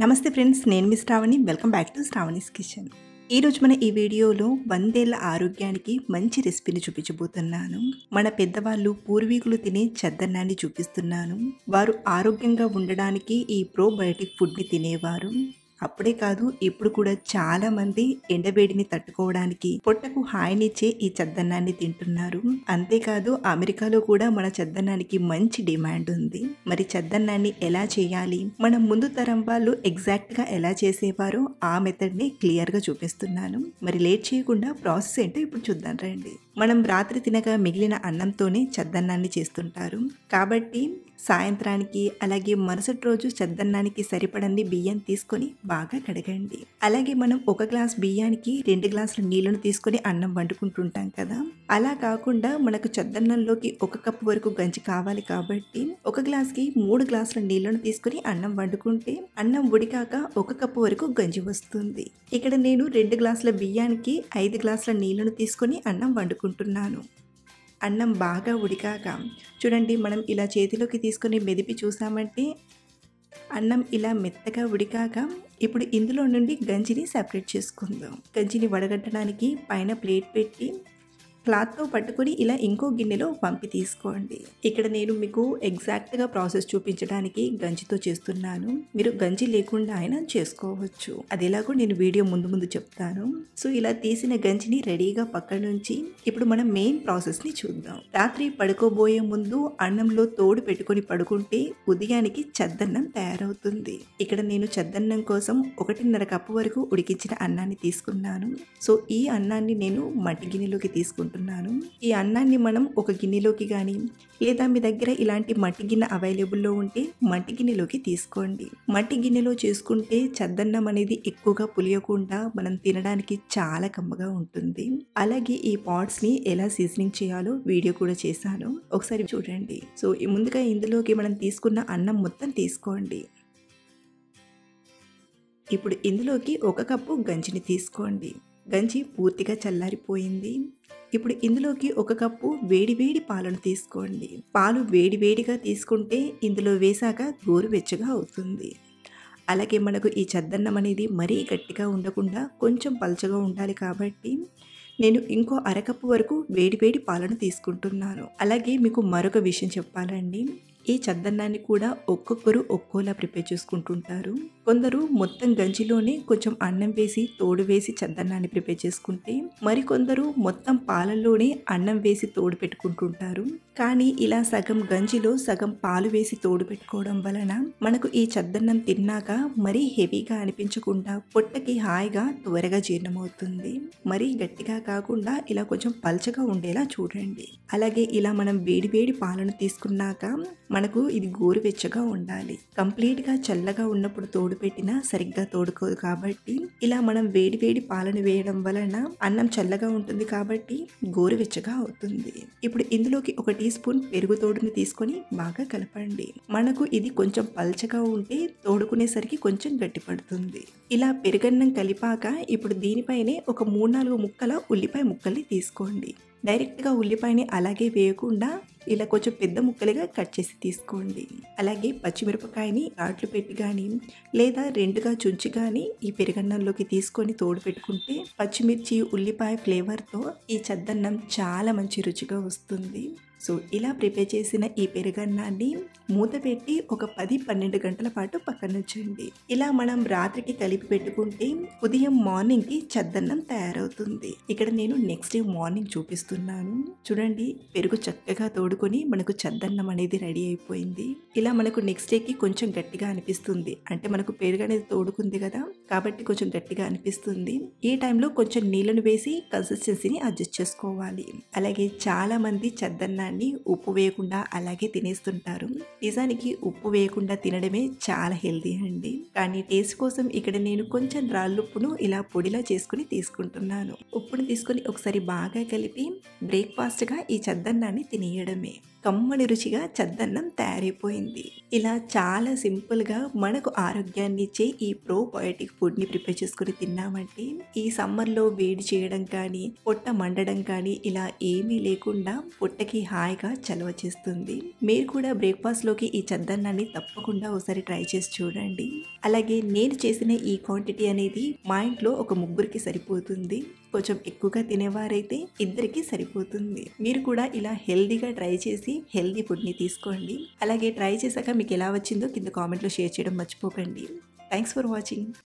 నమస్తే ఫ్రెండ్స్, నేను మీ Shravani. Welcome back to Shravani's kitchen. ఈరోజు మన ఈ వీడియోలో 100 ఏళ్ల ఆరోగ్యానికి మంచి రెసిపీని చూపించబోతున్నాను. మన పెద్దవాళ్ళు పూర్వీకులు తినే చద్దన్నాన్ని చూపిస్తున్నాను. వారు ఆరోగ్యంగా ఉండడానికి ఈ ప్రోబయోటిక్ ఫుడ్ని తినేవారు. అప్పుడే కాదు, ఇప్పుడు కూడా చాలా మంది ఎండవేడిని తట్టుకోవడానికి పొట్టకు హాయినిచ్చే ఈ చద్దన్నాన్ని తింటున్నారు. అంతేకాదు, అమెరికాలో కూడా మన చద్దన్నానికి మంచి డిమాండ్ ఉంది. మరి చద్దన్నాన్ని ఎలా చేయాలి, మన ముందు తరం వాళ్ళు ఎగ్జాక్ట్ గా ఎలా చేసేవారో ఆ మెథడ్ ని క్లియర్ గా చూపిస్తున్నాను. మరి లేట్ చేయకుండా ప్రాసెస్ ఏంటో ఇప్పుడు చూద్దాం రండి. మనం రాత్రి తినగా మిగిలిన అన్నంతోనే చద్దన్నాన్ని చేస్తుంటారు. కాబట్టి సాయంత్రానికి అలాగే మరుసటి రోజు చద్దన్నానికి సరిపడని బియ్యం తీసుకొని బాగా కడగండి. అలాగే మనం ఒక గ్లాస్ బియ్యానికి 2 గ్లాసుల నీళ్లను తీసుకొని అన్నం వండుకుంటుంటాం కదా, అలా కాకుండా మనకు చద్దన్నంలోకి 1 కప్పు వరకు గంజి కావాలి. కాబట్టి ఒక గ్లాస్కి 3 గ్లాసుల నీళ్లను తీసుకొని అన్నం వండుకుంటే అన్నం ఉడికాక 1 కప్పు వరకు గంజి వస్తుంది. ఇక్కడ నేను 2 గ్లాసుల బియ్యానికి 5 గ్లాసుల నీళ్లను తీసుకొని అన్నం వండుకుంటున్నాను. అన్నం బాగా ఉడికాక చూడండి, మనం ఇలా చేతిలోకి తీసుకొని మెదిపి చూసామంటే అన్నం ఇలా మెత్తగా ఉడికాక ఇప్పుడు ఇందులో నుండి గంజిని సెపరేట్ చేసుకుందాం. గంజిని వడగట్టడానికి పైన ప్లేట్ పెట్టి క్లాత్తో పట్టుకొని ఇలా ఇంకో గిన్నెలో పంపి తీసుకోండి. ఇక్కడ నేను మీకు ఎగ్జాక్ట్గా ప్రాసెస్ చూపించడానికి గంజితో చేస్తున్నాను. మీరు గంజి లేకుండా అయినా చేసుకోవచ్చు. అది ఎలాగో నేను వీడియో ముందు చెప్తాను. సో ఇలా తీసిన గంజిని రెడీగా పక్కన నుంచి ఇప్పుడు మనం మెయిన్ ప్రాసెస్ని చూద్దాం. రాత్రి పడుకోబోయే ముందు అన్నంలో తోడు పెట్టుకొని పడుకుంటే ఉదయానికి చద్దన్నం తయారవుతుంది. ఇక్కడ నేను చద్దన్నం కోసం 1.5 కప్పు వరకు ఉడికించిన అన్నాన్ని తీసుకున్నాను. సో ఈ అన్నాన్ని నేను మట్టి గిన్నెలోకి తీసుకుంటాను. ఈ అన్నాన్ని మనం ఒక గిన్నెలోకి కానీ లేదా మీ దగ్గర ఇలాంటి మట్టి గిన్నె అవైలబుల్లో ఉంటే మట్టి గిన్నెలోకి తీసుకోండి. మట్టి గిన్నెలో చేసుకుంటే చద్దన్నం అనేది ఎక్కువగా పులియకుండా మనం తినడానికి చాలా కమ్మగా ఉంటుంది. అలాగే ఈ పాట్స్ని ఎలా సీజనింగ్ చేయాలో వీడియో కూడా చేశాను, ఒకసారి చూడండి. సో ముందుగా ఇందులోకి మనం తీసుకున్న అన్నం మొత్తం తీసుకోండి. ఇప్పుడు ఇందులోకి 1 కప్పు గంజిని తీసుకోండి. గంజి పూర్తిగా చల్లారిపోయింది. ఇప్పుడు ఇందులోకి 1 కప్పు వేడి పాలను తీసుకోండి. పాలు వేడిగా తీసుకుంటే ఇందులో వేసాక గోరువెచ్చగా అవుతుంది. అలాగే మనకు ఈ చద్దన్నం అనేది మరీ గట్టిగా ఉండకుండా కొంచెం పల్చగా ఉండాలి. కాబట్టి నేను ఇంకో 1/2 కప్పు వరకు వేడి పాలను తీసుకుంటున్నాను. అలాగే మీకు మరొక విషయం చెప్పాలండి, ఈ చద్దన్నాన్ని కూడా ఒక్కొక్కరు ఒక్కోలా ప్రిపేర్ చేసుకుంటుంటారు. కొందరు మొత్తం గంజిలోనే కొంచెం అన్నం వేసి తోడు వేసి చద్దన్నాన్ని ప్రిపేర్ చేసుకుంటే, మరికొందరు మొత్తం పాలల్లోనే అన్నం వేసి తోడు పెట్టుకుంటుంటారు. కానీ ఇలా సగం గంజిలో సగం పాలు వేసి తోడు పెట్టుకోవడం వలన మనకు ఈ చద్దన్నం తిన్నాక మరీ హెవీగా అనిపించకుండా పొట్టకి హాయిగా త్వరగా జీర్ణమవుతుంది. మరీ గట్టిగా కాకుండా ఇలా కొంచెం పల్చగా ఉండేలా చూడండి. అలాగే ఇలా మనం వేడి పాలను తీసుకున్నాక మనకు ఇది గోరువెచ్చగా ఉండాలి. కంప్లీట్గా చల్లగా ఉన్నప్పుడు తోడు పెట్టినా సరిగ్గా తోడుకోదు. కాబట్టి ఇలా మనం వేడి పాలను వేయడం వలన అన్నం చల్లగా ఉంటుంది కాబట్టి గోరువెచ్చగా అవుతుంది. ఇప్పుడు ఇందులోకి 1 టీ స్పూన్ పెరుగు తోడుని తీసుకొని బాగా కలపండి. మనకు ఇది కొంచెం పల్చగా ఉంటే తోడుకునేసరికి కొంచెం గట్టి పడుతుంది. ఇలా పెరుగన్నం కలిపాక ఇప్పుడు దీనిపైనే ఒక 3-4 ముక్కల ఉల్లిపాయ ముక్కల్ని తీసుకోండి. డైరెక్ట్గా ఉల్లిపాయని అలాగే వేయకుండా ఇలా కొంచెం పెద్ద ముక్కలుగా కట్ చేసి తీసుకోండి. అలాగే పచ్చిమిరపకాయని ఘాట్లు పెట్టి కానీ లేదా 2గా చుంచి కానీ ఈ పెరుగన్నంలోకి తీసుకొని తోడు పెట్టుకుంటే పచ్చిమిర్చి ఉల్లిపాయ ఫ్లేవర్తో ఈ చద్దన్నం చాలా మంచి రుచిగా వస్తుంది. సో ఇలా ప్రిపేర్ చేసిన ఈ పెరుగన్నాన్ని మూత పెట్టి ఒక 10-12 గంటల పాటు పక్కనుంచండి. ఇలా మనం రాత్రికి కలిపి పెట్టుకుంటే ఉదయం మార్నింగ్కి చద్దన్నం తయారవుతుంది. ఇక్కడ నేను నెక్స్ట్ డే మార్నింగ్ చూపిస్తున్నాను. చూడండి, పెరుగు చక్కగా తోడుకొని మనకు చద్దన్నం అనేది రెడీ అయిపోయింది. ఇలా మనకు నెక్స్ట్ డేకి కొంచెం గట్టిగా అనిపిస్తుంది. అంటే మనకు పెరుగు అనేది తోడుకుంది కదా, కాబట్టి కొంచెం గట్టిగా అనిపిస్తుంది. ఈ టైంలో కొంచెం నీళ్ళను వేసి కన్సిస్టెన్సీని అడ్జస్ట్ చేసుకోవాలి. అలాగే చాలా మంది చద్దన్నాన్ని ఉప్పు వేయకుండా అలాగే తినేస్తుంటారు. నిజానికి ఉప్పు వేయకుండా తినడమే చాలా హెల్దీ అండి. కానీ టేస్ట్ కోసం ఇక్కడ నేను కొంచెం రాళ్ళుప్పును ఇలా పొడిలా చేసుకుని తీసుకుంటున్నాను. ఉప్పును తీసుకొని ఒకసారి బాగా కలిపి బ్రేక్ఫాస్ట్గా ఈ చద్దన్నాన్ని తినేయడమే. కమ్మని రుచిగా చద్దన్నం తయారైపోయింది. ఇలా చాలా సింపుల్‌గా మనకు ఆరోగ్యాన్ని ఇచ్చే ఈ ప్రోబయోటిక్ ఫుడ్‌ని ప్రిపేర్ చేసుకొని తిన్నామంటే ఈ సమ్మర్‌లో వేడి చేయడం కానీ, పొట్ట మండడం కానీ ఇలా ఏమీ లేకుండా పొట్టకి హాయిగా చలవ చేస్తుంది. మీరు కూడా బ్రేక్‌ఫాస్ట్‌లోకి ఈ చద్దన్నాన్ని తప్పకుండా ఒకసారి ట్రై చేసి చూడండి. అలాగే నేను చేసిన ఈ క్వాంటిటీ అనేది మా ఇంట్లో ఒక ముగ్గురికి సరిపోతుంది. కొంచెం ఎక్కువగా తినేవారైతే ఇద్దరికి సరిపోతుంది. మీరు కూడా ఇలా హెల్తీగా ట్రై చేసి హెల్తీ ఫుడ్‌ని తీసుకోండి. అలాగే ట్రై చేశాక మీకు ఎలా వచ్చిందో కింద కామెంట్‌లో షేర్ చేయడం మర్చిపోకండి. Thanks for watching.